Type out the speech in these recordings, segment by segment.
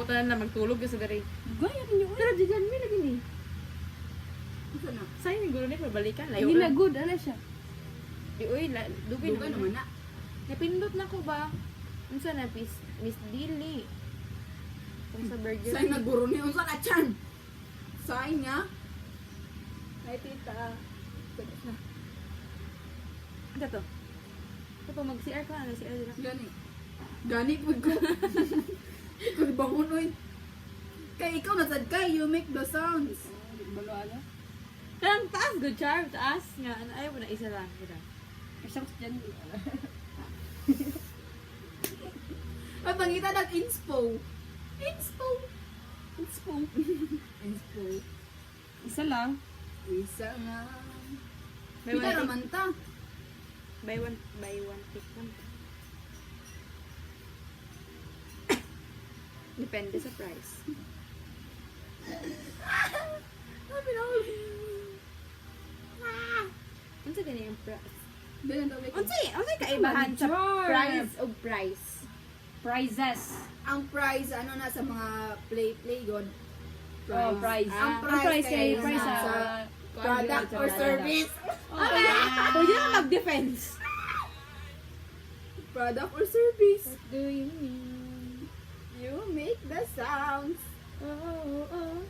tanan na magtulog ka sa diri. Gaya rin yun. Pero diyan mi lagi ni. Isa na. Sayang ni gulo ni pabalikan layo. Hindi na ra. good, ano siya? Di oy, dugay Duga naman na. Napindot na ko ba? Unsa na Miss Dilly. Kung sa burger. Say na guro ni unsa ka chan. Say nga. Ay tita. Tapos na. Ano to? Ito pa mag-CR ka na CR dira. Gani. Gani pud ko. Ikaw bangon oy. Kay ikaw nasad kay you make the sounds. Balo ano? Ang taas good charm, taas nga. Ano ayaw mo na isa lang dira. Isang dyan. Ay pangita nag inspo. Inspo. Inspo. Inspo. Isa lang. Isa nga. May Kita one naman ta. buy one take one. Depende sa price. Sabi na ulit. Unsa gani yung price? Ganun daw like. Unsa kaibahan sa Sure. price o price? Prizes. Ang prize ano na sa mga play god. Oh, prize. Ang Ah, prize kay prize sa sa product or service. Pwede na mag-defense. Product or service. What do you mean? You make the sounds. Oh.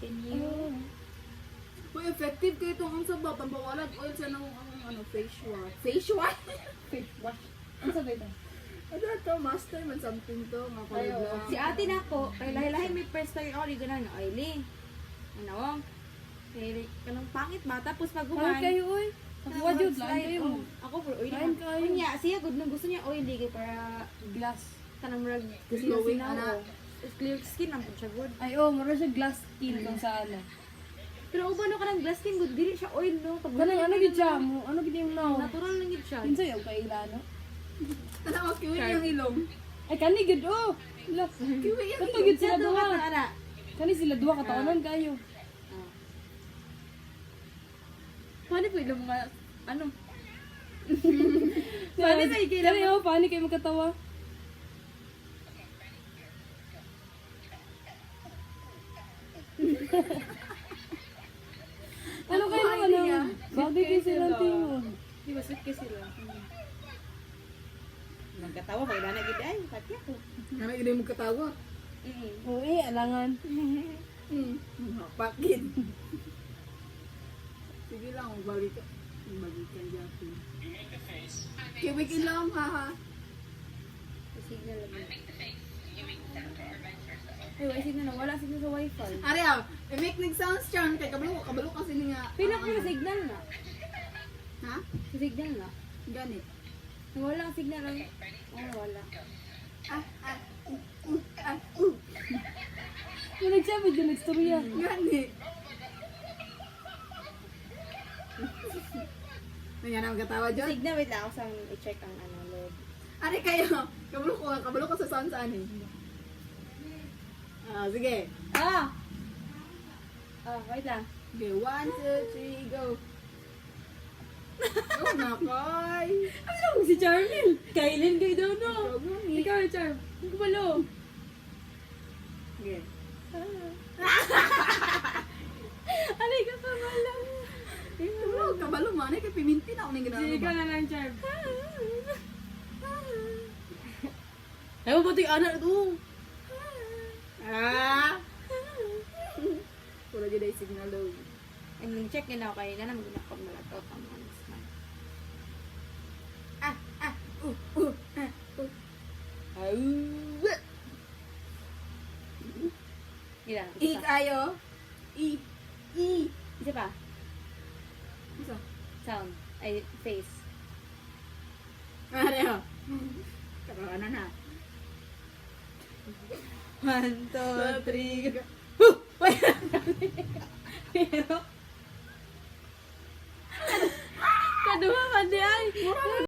Can you? Kung effective kayo itong ang sabab, ang bawalan oil sa nang ano, face wash. Face wash? Face wash. Ano sabi ito? Ano ito, master man something to. Nga ko Ayo. lang. Si ate na ko, kay lahi-lahi may first time ako, di ganun, oily. Ano? Kay kanang pangit ba? Tapos pag Ay kumain, kayo oy. Ako jud lang slide, kayo. oh. Ako for oily. Kain kayo. Kanya, siya good nung gusto niya oily kay para Glass. kanang murag Glowing, sinaw. ana. Clear skin ang siya good. Ay oh, mura siya glass skin kung sa ano. Pero ubano ka ng glass skin good, dili siya oil no. Pag Ganun ano gid siya mo? Ano gid yung now? natural lang gid siya. Kinsa yung kailano? Tanaw, kiwi yung ilong. Ay kani gid oh. Look. Kiwi yung Kato ilong. gid sila Siya duha. duha ana. Kani sila duha kataonan kayo. Paano po ilong mga ano? Paano sa ikila Kani oh, paano kayo magkatawa? Ano kayo naman idea. naman? Bagay kayo silang tingog. Di ba sweet kasi sila? Nagkatawa kay dana gid ay pati ako. Nga na mo katawa. Oo eh, alangan. Pakit. Sige lang, magbalik ka. Magbalik ka dyan. Kiwi ilong, haha. Signal lang. Ay, wala signal na. Wala signal sa wifi. Ari i-make nig sounds chan kay kabalo kasi nga. Pila ko yung signal na. Ha? Sa signal na. Ganit. Wala ang signal lang. Oh, wala. Yung nagsabi dyan, nagstorya. Ganit. Nangyana ang katawa dyan. Signal, wait lang ako sa i-check ang ano, load. Ari kayo, kabalo ko sa sound saan eh. Sige. Ah! Ah, wait lang. Okay, 1, 2, 3, go. Oh, nakay. Ano si Charmel? Kailin kayo daw, no? Ikaw, Ikaw, Charm. Ang kumalo. Okay. Alay ka pa malang. Kabalo man, kay piminti na ako nang Sige ka ginagawa. na lang, Charm. Ayaw ba ito yung anak ito? Wala dyan ay signal daw. Ay, nag-check nila ako kanina na mag-inakot malakaw ang mga snack. Gila, I isa. kayo. I. Isa pa. Isa. Sound. Ay, face. Ano? Ano na? 1, 2, 3, go. Pero, kaduha pa di ay.